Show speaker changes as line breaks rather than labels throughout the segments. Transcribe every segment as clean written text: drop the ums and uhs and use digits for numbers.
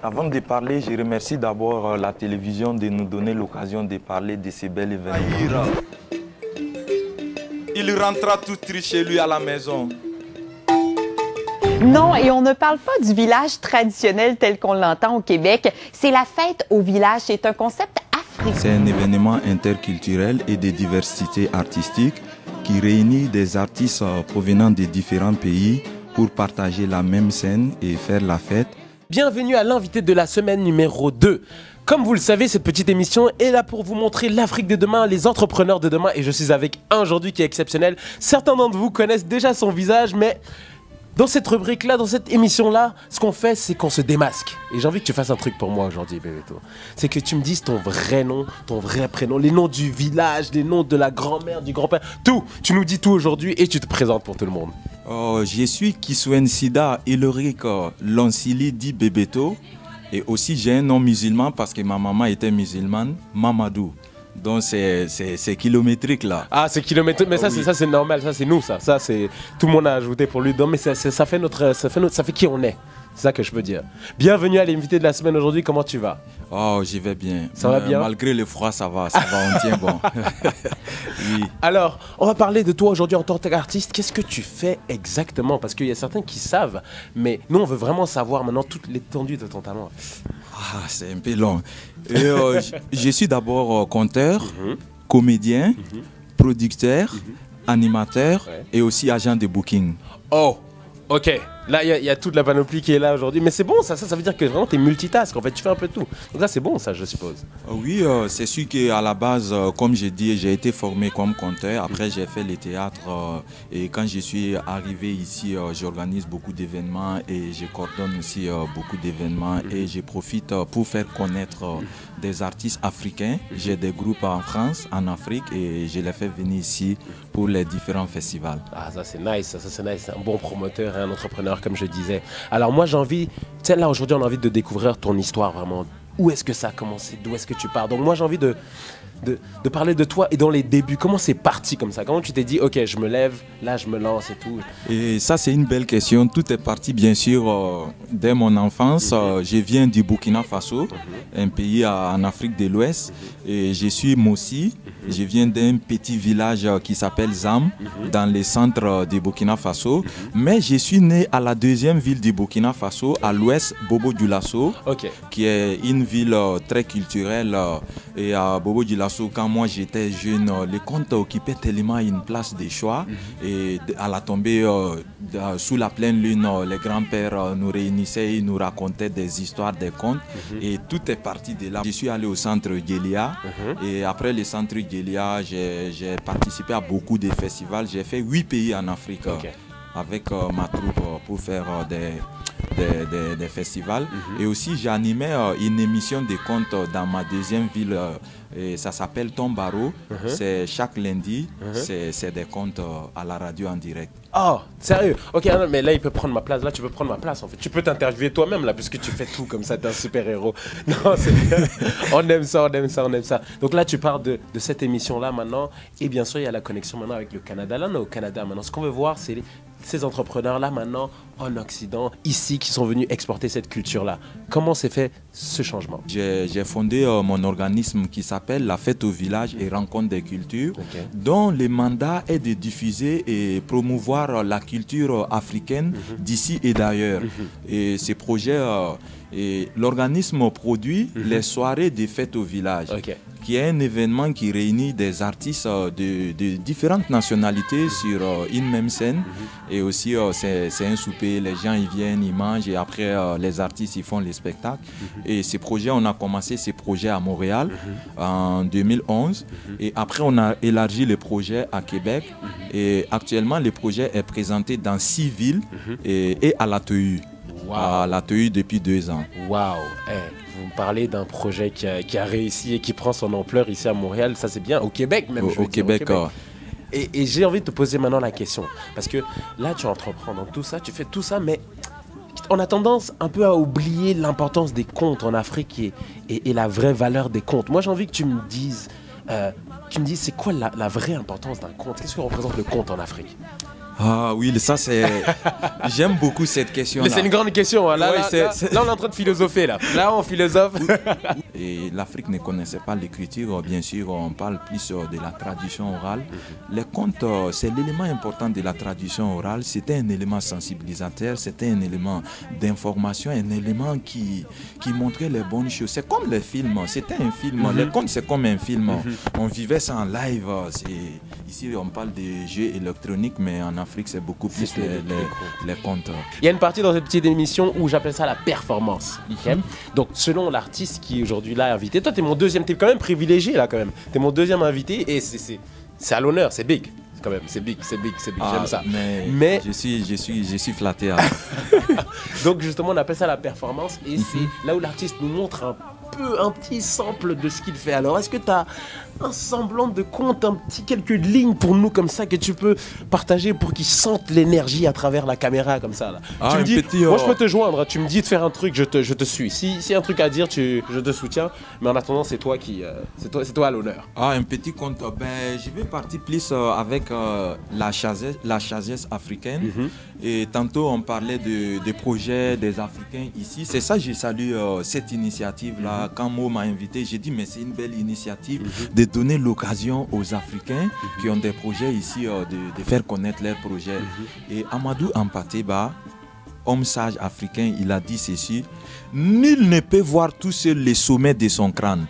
Avant de parler, je remercie d'abord la télévision de nous donner l'occasion de parler de ces bels événements. Il rentra tout triste chez lui à la maison.
Non, et on ne parle pas du village traditionnel tel qu'on l'entend au Québec. C'est la fête au village. C'est un concept africain.
C'est un événement interculturel et de diversité artistique qui réunit des artistes provenant de différents pays pour partager la même scène et faire la fête.
Bienvenue à l'invité de la semaine numéro 2. Comme vous le savez, cette petite émission est là pour vous montrer l'Afrique de demain, les entrepreneurs de demain. Et je suis avec un aujourd'hui qui est exceptionnel. Certains d'entre vous connaissent déjà son visage, mais dans cette rubrique-là, dans cette émission-là, ce qu'on fait, c'est qu'on se démasque. Et j'ai envie que tu fasses un truc pour moi aujourd'hui, Bébéto. C'est que tu me dises ton vrai nom, ton vrai prénom, les noms du village, les noms de la grand-mère, du grand-père, tout. Tu nous dis tout aujourd'hui et tu te présentes pour tout le monde.
Je suis Kiswen Sida Iloric Lansili dit Bébéto. Et aussi, j'ai un nom musulman parce que ma maman était musulmane, Mamadou. Donc c'est kilométrique là.
Ah, c'est kilométrique, mais ça, oui. Ça c'est normal, ça c'est nous, ça c'est tout le monde a ajouté pour lui. Donc mais ça fait qui on est. C'est ça que je peux dire. Bienvenue à l'invité de la semaine aujourd'hui. Comment tu vas?
Oh, j'y vais bien.
Ça va bien.
Malgré le froid, ça va, on tient bon.
Oui. Alors, on va parler de toi aujourd'hui en tant qu'artiste. Qu'est-ce que tu fais exactement? Parce qu'il y a certains qui savent, mais nous on veut vraiment savoir maintenant toute l'étendue de ton talent.
Ah, c'est un peu long. Je suis d'abord conteur, comédien, producteur, animateur et aussi agent de booking.
Oh, ok. Là, il y a toute la panoplie qui est là aujourd'hui. Mais c'est bon, ça veut dire que vraiment tu es multitask. En fait, tu fais un peu tout. Donc là, c'est bon, ça, je suppose.
Oui, c'est sûr qu'à la base, comme j'ai dit, j'ai été formé comme conteur. Après, j'ai fait le théâtre. Et quand je suis arrivé ici, j'organise beaucoup d'événements et je coordonne aussi beaucoup d'événements. Et je profite pour faire connaître des artistes africains. J'ai des groupes en France, en Afrique, et je les fais venir ici pour les différents festivals.
Ah, ça c'est nice, ça c'est nice. Un bon promoteur et un entrepreneur, comme je disais. Alors moi j'ai envie, tu sais là aujourd'hui on a envie de découvrir ton histoire vraiment. Où est-ce que ça a commencé? D'où est-ce que tu pars? Donc moi j'ai envie de parler de toi et dans les débuts. Comment c'est parti comme ça? Comment tu t'es dit, ok, je me lève, là je me lance et tout?
Et ça c'est une belle question. Tout est parti bien sûr dès mon enfance. Je viens du Burkina Faso, un pays en Afrique de l'Ouest. Et je suis Mossi. Je viens d'un petit village qui s'appelle Zam, dans le centre du Burkina Faso. Mais je suis né à la deuxième ville du Burkina Faso, à l'ouest, Bobo-Dioulasso, qui est une ville très culturelle. Et à Bobo-Dioulasso, quand moi j'étais jeune, les contes occupaient tellement une place de choix. Et à la tombée, sous la pleine lune, les grands-pères nous réunissaient, ils nous racontaient des histoires, des contes. Et tout est parti de là. Je suis allé au centre Guélia. Et après le centre Guélia, j'ai participé à beaucoup de festivals. J'ai fait 8 pays en Afrique avec ma troupe pour faire des festivals. Et aussi, j'animais une émission de contes dans ma deuxième ville. Et ça s'appelle Tombaro. C'est chaque lundi, c'est des contes à la radio en direct.
Oh, sérieux? Ok, non, mais là, il peut prendre ma place. Là, tu peux prendre ma place, en fait. Tu peux t'interviewer toi-même, là, puisque tu fais tout comme ça. T'es un super-héros. Non, c'est bien. On aime ça, on aime ça, on aime ça. Donc là, tu parles de cette émission-là, maintenant. Et bien sûr, il y a la connexion maintenant avec le Canada. Là, on est au Canada, maintenant. Ce qu'on veut voir, c'est ces entrepreneurs-là, maintenant, en Occident, ici, qui sont venus exporter cette culture-là. Comment s'est fait ce changement?
J'ai fondé mon organisme qui s'appelle La Fête au Village et Rencontre des Cultures, dont le mandat est de diffuser et promouvoir la culture africaine d'ici et d'ailleurs. Et ces projets, l'organisme produit les soirées des fêtes au village, qui est un événement qui réunit des artistes de différentes nationalités sur une même scène. Et aussi, c'est un souper, les gens ils viennent, ils mangent et après les artistes ils font les spectacles. Et ces projets, on a commencé ces projets à Montréal en 2011. Et après, on a élargi le projet à Québec. Et actuellement, le projet est présenté dans 6 villes et à l'ATU. Wow. À l'ATU depuis 2 ans.
Waouh! Vous me parlez d'un projet qui a réussi et qui prend son ampleur ici à Montréal. Ça, c'est bien. Au Québec, même.
Au Québec.
Et j'ai envie de te poser maintenant la question. Parce que là, tu entreprends dans tout ça, tu fais tout ça, mais on a tendance un peu à oublier l'importance des contes en Afrique et la vraie valeur des contes. Moi, j'ai envie que tu me dises c'est quoi la vraie importance d'un conte? Qu'est-ce que représente le conte en Afrique?
Ah oui, ça c'est... J'aime beaucoup cette question-là.
Mais c'est une grande question. Hein. Là,
Ouais,
là, on est en train de philosopher. Là on philosophe.
Et l'Afrique ne connaissait pas l'écriture, bien sûr, on parle plus de la tradition orale. Les contes, c'est l'élément important de la tradition orale. C'était un élément sensibilisateur, c'était un élément d'information, un élément qui montrait les bonnes choses. C'est comme les films, c'était un film. Les contes, c'est comme un film. On vivait ça en live. Ici, on parle des jeux électroniques, mais en Afrique, c'est beaucoup plus les contes.
Il y a une partie dans cette petite émission où j'appelle ça la performance. Okay? Donc, selon l'artiste qui aujourd'hui là est invité, toi, tu es mon deuxième, tu es quand même privilégié là, quand même. Tu es mon deuxième invité et c'est à l'honneur, c'est big. Quand même, c'est big, j'aime ça.
Mais je suis flatté.
Donc, justement, on appelle ça la performance et c'est là où l'artiste nous montre un petit sample de ce qu'il fait. Alors, est-ce que tu as un semblant de compte, quelques lignes pour nous comme ça que tu peux partager pour qu'ils sentent l'énergie à travers la caméra comme ça là. Tu me dis, moi je peux te joindre, tu me dis de faire un truc, je te suis. Si y a un truc à dire, je te soutiens. Mais en attendant, c'est toi à l'honneur.
Un petit compte. Je vais partir plus avec la chazesse africaine. Et tantôt on parlait des projets des Africains ici. C'est ça, j'ai salué cette initiative-là. Quand Mo m'a invité, j'ai dit mais c'est une belle initiative de donner l'occasion aux Africains qui ont des projets ici de faire connaître leurs projets. Et Amadou Ampateba, homme sage africain, il a dit ceci: nul ne peut voir tout seul les sommets de son crâne.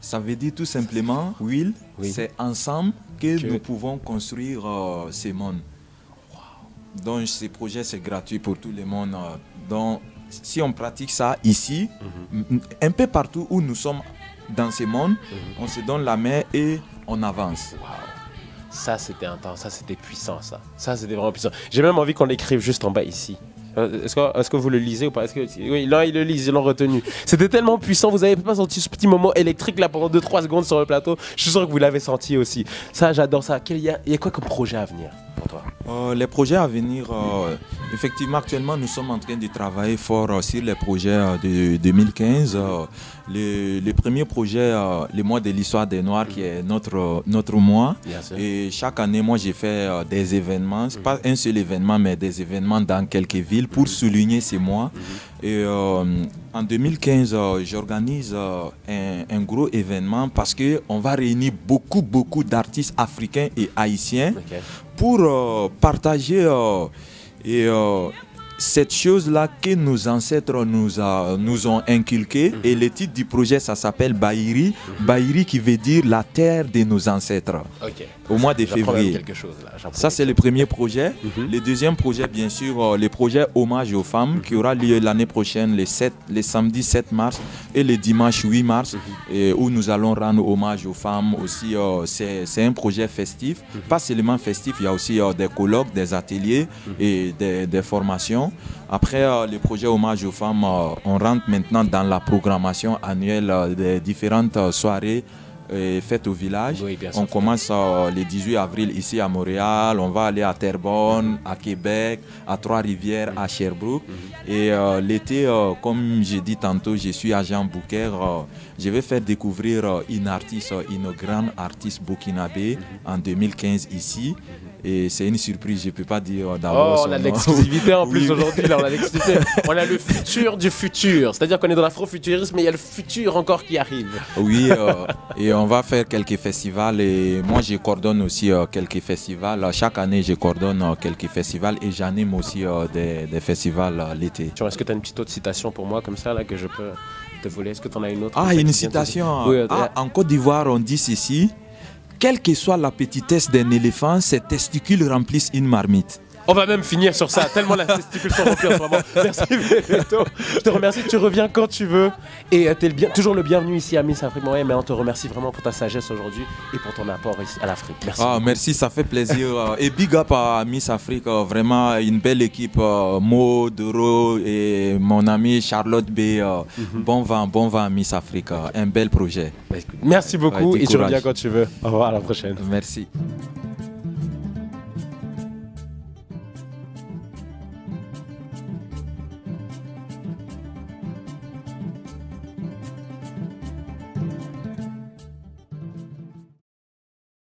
Ça veut dire tout simplement, Will, c'est ensemble que nous pouvons construire ces mondes. Donc ces projets, c'est gratuit pour tout le monde. Donc si on pratique ça ici, un peu partout où nous sommes dans ces mondes, on se donne la main et on avance.
Wow. Ça c'était intense, ça c'était puissant, ça c'était vraiment puissant. J'ai même envie qu'on l'écrive juste en bas ici. Est-ce que vous le lisez ou pas? Oui, là ils le lisent, ils l'ont retenu. C'était tellement puissant, vous n'avez pas senti ce petit moment électrique là pendant 2-3 secondes sur le plateau. Je suis sûr que vous l'avez senti aussi. Ça, j'adore ça. Il y a quoi comme projet à venir pour toi?
Les projets à venir, effectivement, actuellement, nous sommes en train de travailler fort sur les projets de 2015. Le premier projet, le mois de l'histoire des Noirs, qui est notre mois. Et chaque année, moi, j'ai fait des événements, pas un seul événement, mais des événements dans quelques villes pour souligner ces mois. Et en 2015, j'organise un gros événement parce qu'on va réunir beaucoup d'artistes africains et haïtiens pour partager cette chose-là que nos ancêtres nous ont inculqué. Et le titre du projet, ça s'appelle Bahiri. Bahiri qui veut dire la terre de nos ancêtres. Au mois de février. Ça, c'est le premier projet. Le deuxième projet, bien sûr, le projet Hommage aux femmes qui aura lieu l'année prochaine, le samedi 7 mars et le dimanche 8 mars, et où nous allons rendre hommage aux femmes aussi. C'est un projet festif. Pas seulement festif, il y a aussi des colloques, des ateliers et des formations. Après le projet Hommage aux femmes, on rentre maintenant dans la programmation annuelle des différentes soirées faites au village. On commence le 18 avril ici à Montréal, on va aller à Terrebonne, à Québec, à Trois-Rivières, à Sherbrooke. Et l'été, comme j'ai dit tantôt, je suis agent booker. Je vais faire découvrir une grande artiste burkinabé en 2015 ici. Et c'est une surprise, je ne peux pas dire d'abord.
On a de l'exclusivité en plus aujourd'hui. On a l'exclusivité. On a le futur du futur. C'est-à-dire qu'on est dans l'afrofuturisme, mais il y a le futur encore qui arrive.
Oui, et on va faire quelques festivals. Et moi, je coordonne aussi quelques festivals. Chaque année, je coordonne quelques festivals et j'anime aussi des festivals l'été.
Est-ce que tu as une petite autre citation pour moi, comme ça, là, que je peux te voler? Est-ce que tu en as une autre?
Une citation. En Côte d'Ivoire, on dit ceci: quelle que soit la petitesse d'un éléphant, ses testicules remplissent une marmite.
On va même finir sur ça, tellement la testicule sont remplies en ce moment. Merci Bebeto. Je te remercie, tu reviens quand tu veux. Et tu es toujours le bienvenu ici à Miss Afrique. Mais on te remercie vraiment pour ta sagesse aujourd'hui et pour ton apport ici à l'Afrique. Merci.
Merci, ça fait plaisir. Et big up à Miss Afrique, vraiment une belle équipe. Mo, Doro et mon ami Charlotte B. Bon vent à Miss Afrique. Un bel projet.
Merci beaucoup et tu reviens quand tu veux. Au revoir, à la prochaine.
Merci.